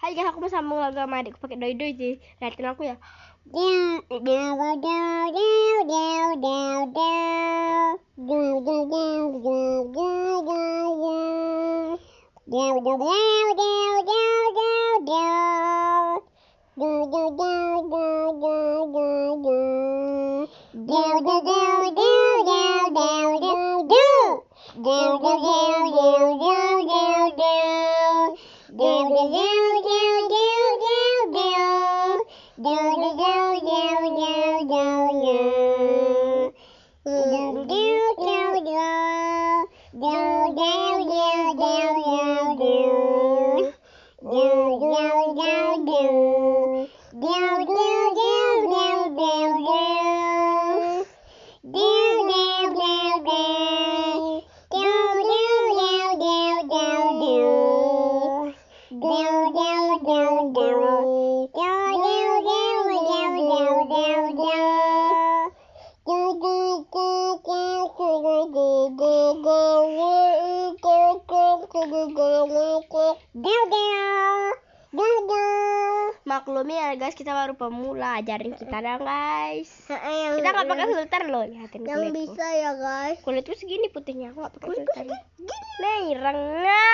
Ayo guys, aku mau sambung lagu sama adikku pakai doi-doi sih. Liatin aku ya. Maklumi ya guys, kita baru pemula, ajarin kita dong guys. Kita nggak pakai filter loh, lihatin yang kulitku. bisa ya guys. Kulitku segini putihnya, aku nggak pakai filter. Nah, irengnya.